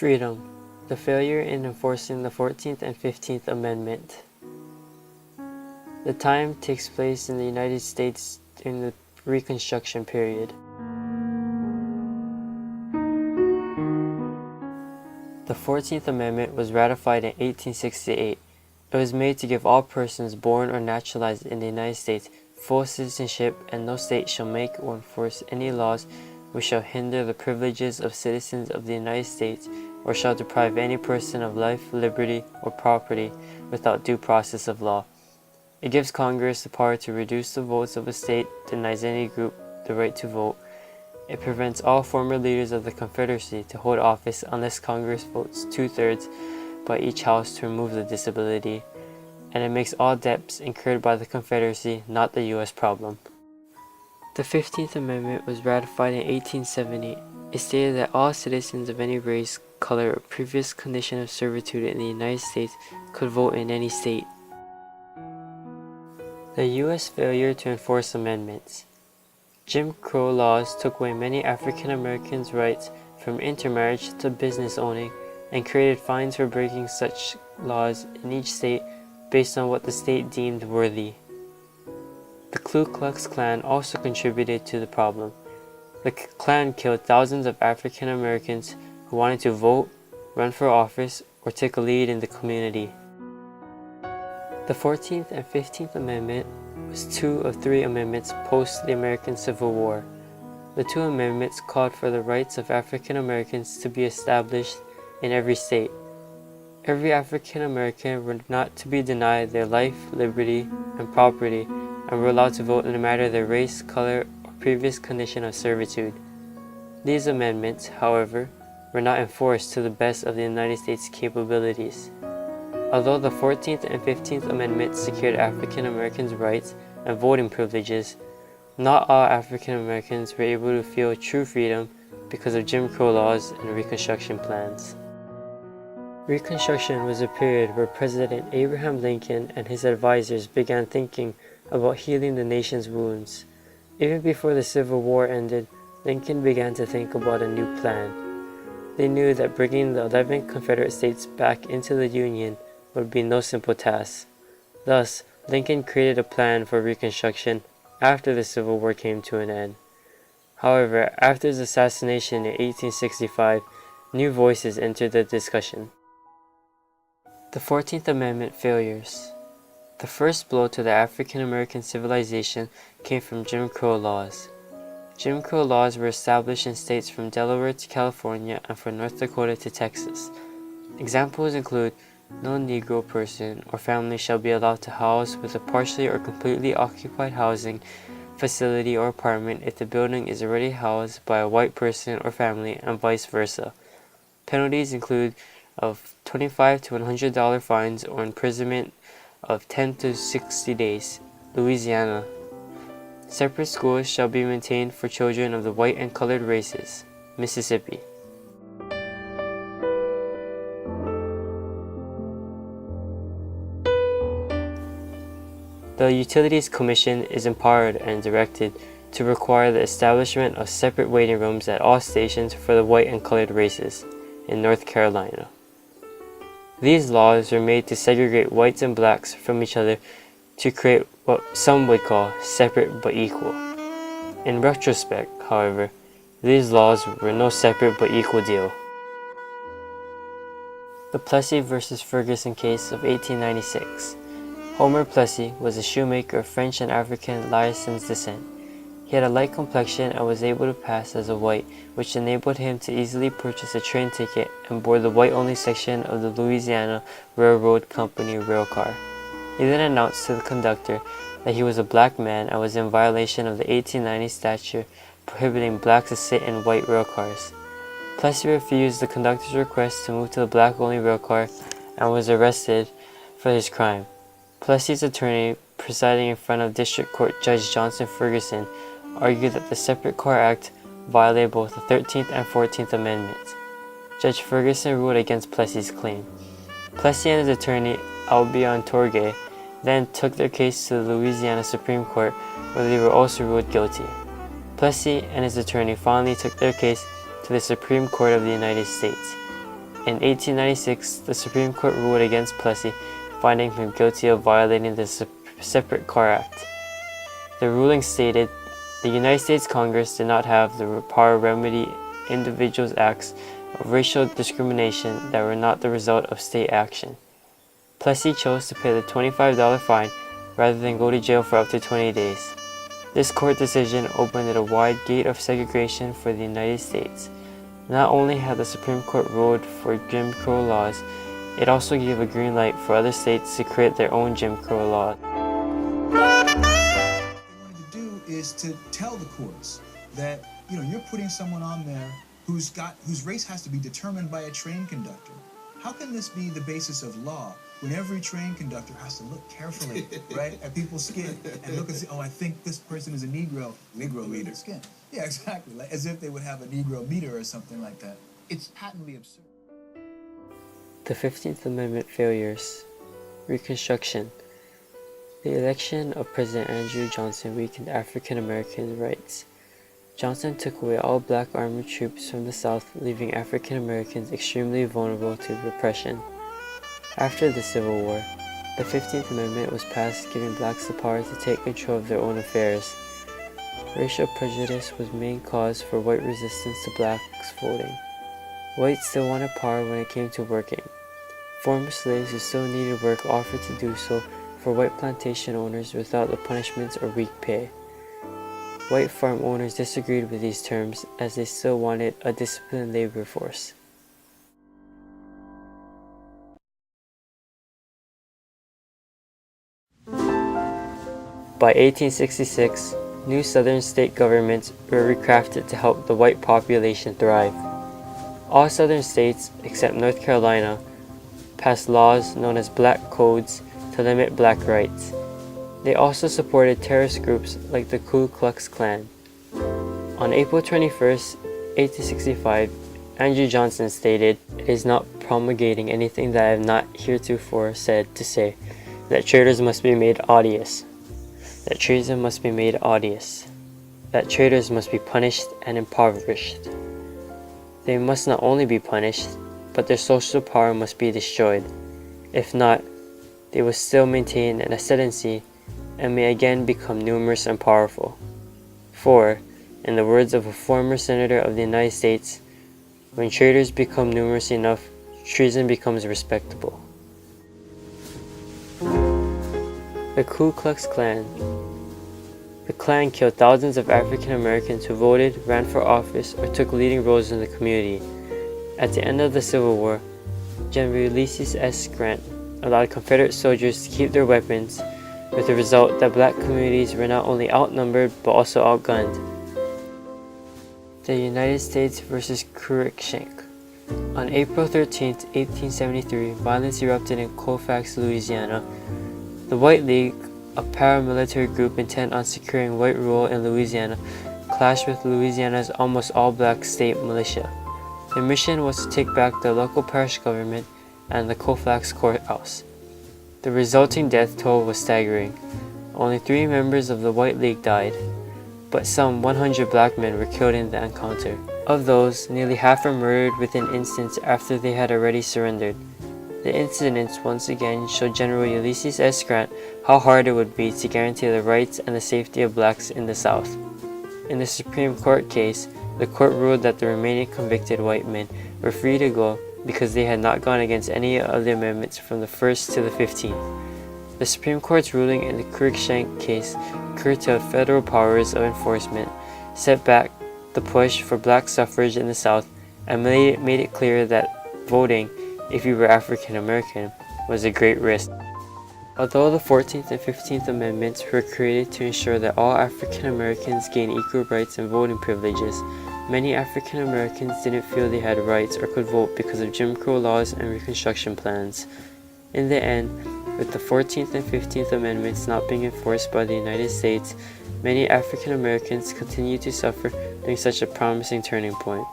Freedom. The failure in enforcing the 14th and 15th Amendment. The time takes place in the United States during the Reconstruction period. The 14th Amendment was ratified in 1868. It was made to give all persons born or naturalized in the United States full citizenship, and no state shall make or enforce any laws which shall hinder the privileges of citizens of the United States, or shall deprive any person of life, liberty, or property without due process of law. It gives Congress the power to reduce the votes of a state, denies any group the right to vote. It prevents all former leaders of the Confederacy to hold office unless Congress votes 2/3 by each house to remove the disability, and it makes all debts incurred by the Confederacy not the U.S. problem. The 15th Amendment was ratified in 1870. It stated that all citizens of any race, color, or previous condition of servitude in the United States could vote in any state. The U.S. failure to enforce amendments. Jim Crow laws took away many African Americans' rights from intermarriage to business owning, and created fines for breaking such laws in each state based on what the state deemed worthy. The Ku Klux Klan also contributed to the problem. The Klan killed thousands of African Americans who wanted to vote, run for office, or take a lead in the community. The 14th and 15th Amendment was two of three amendments post the American Civil War. The two amendments called for the rights of African Americans to be established in every state. Every African American were not to be denied their life, liberty, and property, and were allowed to vote no matter their race, color, or previous condition of servitude. These amendments, however, were not enforced to the best of the United States' capabilities. Although the 14th and 15th Amendments secured African Americans' rights and voting privileges, not all African Americans were able to feel true freedom because of Jim Crow laws and Reconstruction plans. Reconstruction was a period where President Abraham Lincoln and his advisors began thinking about healing the nation's wounds. Even before the Civil War ended, Lincoln began to think about a new plan. They knew that bringing the 11 Confederate states back into the Union would be no simple task. Thus, Lincoln created a plan for Reconstruction after the Civil War came to an end. However, after his assassination in 1865, new voices entered the discussion. The 14th Amendment failures. The first blow to the African American civilization came from Jim Crow laws. Jim Crow laws were established in states from Delaware to California and from North Dakota to Texas. Examples include no Negro person or family shall be allowed to house with a partially or completely occupied housing facility or apartment if the building is already housed by a white person or family, and vice versa. Penalties include of $25 to $100 fines or imprisonment of 10 to 60 days. Louisiana. Separate schools shall be maintained for children of the white and colored races. Mississippi. The Utilities Commission is empowered and directed to require the establishment of separate waiting rooms at all stations for the white and colored races in North Carolina. These laws were made to segregate whites and blacks from each other to create what some would call separate but equal. In retrospect, however, these laws were no separate but equal deal. The Plessy versus Ferguson case of 1896. Homer Plessy was a shoemaker of French and African license descent. He had a light complexion and was able to pass as a white, which enabled him to easily purchase a train ticket and board the white-only section of the Louisiana Railroad Company railcar. He then announced to the conductor that he was a black man and was in violation of the 1890 statute prohibiting blacks to sit in white railcars. Plessy refused the conductor's request to move to the black-only railcar and was arrested for his crime. Plessy's attorney, presiding in front of District Court Judge Johnson Ferguson, argued that the Separate Car Act violated both the 13th and 14th Amendments. Judge Ferguson ruled against Plessy's claim. Plessy and his attorney, Albion Torgay, then took their case to the Louisiana Supreme Court, where they were also ruled guilty. Plessy and his attorney finally took their case to the Supreme Court of the United States. In 1896, the Supreme Court ruled against Plessy, finding him guilty of violating the Separate Car Act. The ruling stated the United States Congress did not have the power to remedy individuals' acts of racial discrimination that were not the result of state action. Plessy chose to pay the $25 fine rather than go to jail for up to 20 days. This court decision opened a wide gate of segregation for the United States. Not only had the Supreme Court ruled for Jim Crow laws, it also gave a green light for other states to create their own Jim Crow laws. What they wanted to do is to tell the courts that, you're putting someone on there whose race has to be determined by a train conductor. How can this be the basis of law when every train conductor has to look carefully, right, at people's skin and look and say, I think this person is a Negro meter skin. Yeah, exactly, like, as if they would have a Negro meter or something like that. It's patently absurd. The 15th Amendment failures. Reconstruction. The election of President Andrew Johnson weakened African American rights. Johnson took away all black army troops from the South, leaving African Americans extremely vulnerable to repression. After the Civil War, the 15th Amendment was passed, giving blacks the power to take control of their own affairs. Racial prejudice was the main cause for white resistance to blacks voting. Whites still wanted power when it came to working. Former slaves who still needed work offered to do so for white plantation owners without the punishments or weak pay. White farm owners disagreed with these terms as they still wanted a disciplined labor force. By 1866, new southern state governments were recrafted to help the white population thrive. All southern states, except North Carolina, passed laws known as Black Codes to limit black rights. They also supported terrorist groups like the Ku Klux Klan. On April 21, 1865, Andrew Johnson stated, "It is not promulgating anything that I have not heretofore said to say, that traitors must be made odious. That treason must be made odious. That traitors must be punished and impoverished. They must not only be punished, but their social power must be destroyed. If not, they will still maintain an ascendancy and may again become numerous and powerful. For, in the words of a former senator of the United States, when traitors become numerous enough, treason becomes respectable." The Ku Klux Klan. The Klan killed thousands of African Americans who voted, ran for office, or took leading roles in the community. At the end of the Civil War, General Ulysses S. Grant allowed Confederate soldiers to keep their weapons, with the result that black communities were not only outnumbered but also outgunned. The United States versus Cruikshank. On April 13, 1873, violence erupted in Colfax, Louisiana. The White League, a paramilitary group intent on securing white rule in Louisiana, clashed with Louisiana's almost all-black state militia. Their mission was to take back the local parish government and the Colfax courthouse. The resulting death toll was staggering. Only 3 members of the White League died, but some 100 black men were killed in the encounter. Of those, nearly half were murdered within instants after they had already surrendered. The incidents once again showed General Ulysses S. Grant how hard it would be to guarantee the rights and the safety of blacks in the South. In the Supreme Court case, the court ruled that the remaining convicted white men were free to go because they had not gone against any of the amendments from the 1st to the 15th. The Supreme Court's ruling in the Cruikshank case curtailed federal powers of enforcement, set back the push for black suffrage in the South, and made it clear that voting, if you were African American, was a great risk. Although the 14th and 15th Amendments were created to ensure that all African Americans gain equal rights and voting privileges, many African Americans didn't feel they had rights or could vote because of Jim Crow laws and Reconstruction plans. In the end, with the 14th and 15th Amendments not being enforced by the United States, many African Americans continued to suffer during such a promising turning point.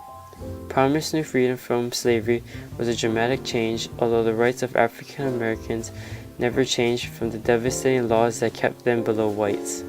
Promised new freedom from slavery was a dramatic change, although the rights of African Americans never changed from the devastating laws that kept them below whites.